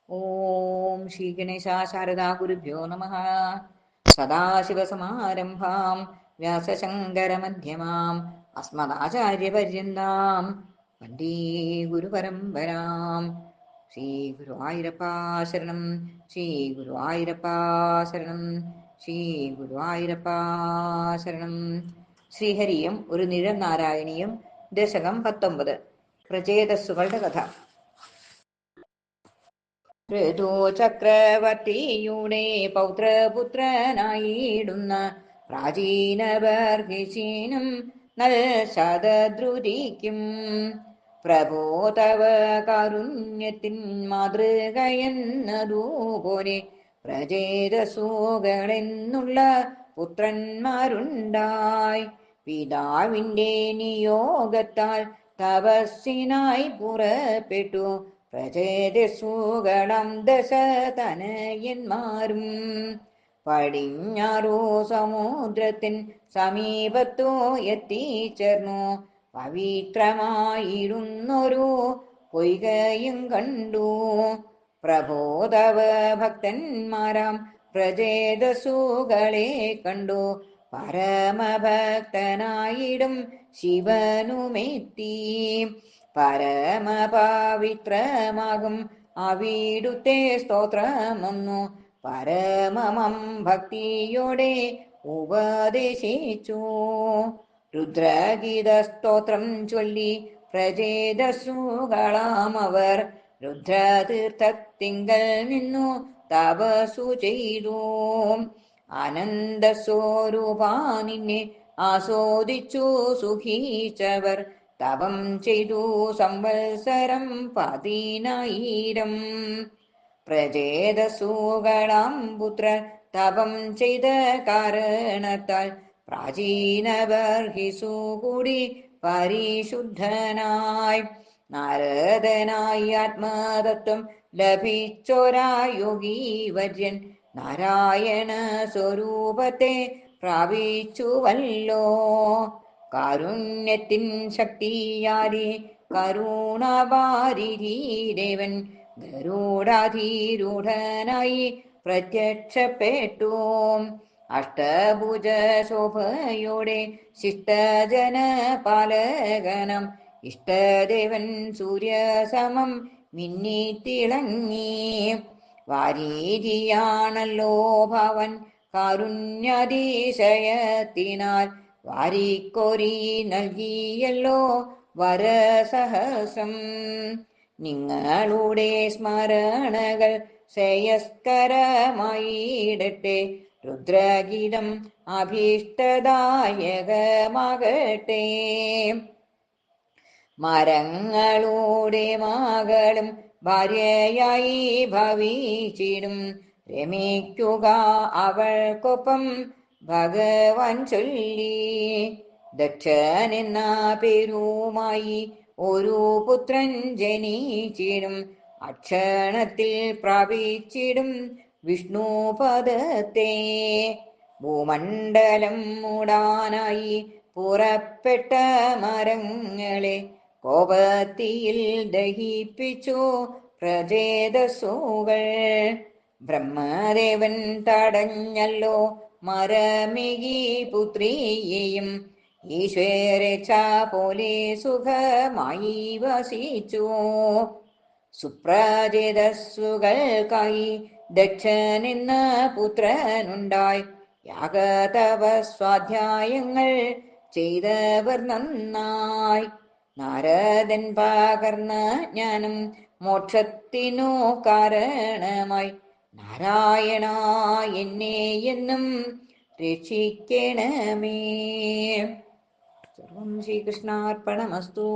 ഓം ശ്രീ ഗണേശ ശാരദാ ഗുരുഭ്യോ നമഃ. സദാശിവസമാരംഭാം വ്യാസശങ്കരമധ്യമാം അസ്മദാചാര്യപര്യന്താം വന്ദേ ഗുരുപരമ്പരാം. ശ്രീ ഗുരുവായൂരപ്പാ ശരണം, ശ്രീ ഗുരുവായൂരപ്പാ ശരണം, ശ്രീ ഗുരുവായൂരപ്പാ ശരണം. ശ്രീഹരിയും ഒരു നിഴനാരായണീയം. ദശകം 19. പ്രചേതസ്സുകളുടെ കഥ. ഋതു ചക്രവർത്തിയുടെ പൗത്രപുത്രനായിടുന്ന പ്രാചീന ബർഹിഷീനും നൽ ശതദ്രുതിക്കും പ്രഭോ തവ കാരുണ്യത്തിൻ മാതൃകയെന്നതുപോലെ പ്രചേതസുകളെന്നുള്ള പുത്രന്മാരുണ്ടായി. പിതാവിന്റെ നിയോഗത്താൽ തപസ്സിനായി പുറപ്പെട്ടു പ്രചേതസുകളം ദശതനയന്മാരും പടിഞ്ഞാറു സമുദ്രത്തിൻ സമീപത്തോ എത്തിച്ചേർന്നു. പവിത്രമായിരുന്നൊരു പൊയ്കയും കണ്ടു. പ്രബോധവ ഭക്തന്മാരാം പ്രചേതസുകളെ കണ്ടു. പരമഭക്തനായിടും ശിവനുമെത്തി. പരമപവിത്രമാകും അവിടുത്തെ സ്തോത്രമൊന്നു പരമമം ഭക്തിയോടെ ഉപദേശിച്ചു. രുദ്രഗീത സ്തോത്രം ചൊല്ലി പ്രചേതസുകളാം അവർ രുദ്രതീർത്ഥത്തിങ്കൽ നിന്നു തപസ്സു ചെയ്തു. ആനന്ദസ്വരൂപാ നിന്നെ ആസ്വദിച്ചു സുഖിച്ചവർ തപം ചെയ്തു സംവത്സരം 10,000. പ്രചേതസുകളാം പുത്ര തപം ചെയ്ത കാരണത്താൽ പ്രാചീന ബർഹിസു കൂടി പരിശുദ്ധനായി നാരദനായി ആത്മതത്വം ലഭിച്ചൊരാ യോഗി വര്യൻ നാരായണ സ്വരൂപത്തെ പ്രാപിച്ചുവല്ലോ. കാരുണ്യത്തിൻ ശക്തിയാലി കരുണാവാരിധി ദേവൻ ഗരുഡാധിരൂഢനായി പ്രത്യക്ഷപ്പെട്ടു. അഷ്ടഭുജ ശോഭയോടെ ശിഷ്ടജന പാലകനം ഇഷ്ടദേവൻ സൂര്യസമം മിന്നിത്തിളങ്ങി. വാരീധിയാണല്ലോ ഭവൻ കാരുണ്യാതിശയത്തിനാൽ വാരിക്കോരി നൽകിയല്ലോ വരസഹസ്രം. നിങ്ങളുടെ സ്മരണകൾ ശ്രേയസ്കരമായിടട്ടെ. രുദ്രഗീതം അഭീഷ്ടദായകമാകട്ടെ. മരങ്ങളുടെ മകളും ഭാര്യയായി ഭവിച്ചിടും. രമിക്കുക അവൾക്കൊപ്പം ഭഗവാൻ ചൊല്ലി. ദക്ഷനെന്ന പേരുമായി ഒരു പുത്രൻ ജനിച്ചിടും. അക്ഷണത്തിൽ പ്രാപിച്ചിടും വിഷ്ണുപദത്തെ. ഭൂമണ്ഡലം മൂടാനായി പുറപ്പെട്ട മരങ്ങളെ കോപത്തിയിൽ ദഹിപ്പിച്ചു പ്രചേതസുകൾ. ബ്രഹ്മദേവൻ തടഞ്ഞല്ലോ മരമികി പുത്രിയെയും. ഈശ്വരേച്ഛ പോലെ സുഖമായി വസിച്ചു. സുപ്രചേതസ്സുകൾക്കായി ദക്ഷനെന്ന പുത്രനുണ്ടായി. യാഗതപ സ്വാധ്യായങ്ങൾ ചെയ്തവർ നന്നായി. നാരദൻ പകർന്ന ജ്ഞാനം മോക്ഷത്തിനു കാരണമായി. നാരായണ എന്നെ എന്നും രക്ഷിക്കണമേ. സർവം ശ്രീകൃഷ്ണാർപ്പണമസ്തു.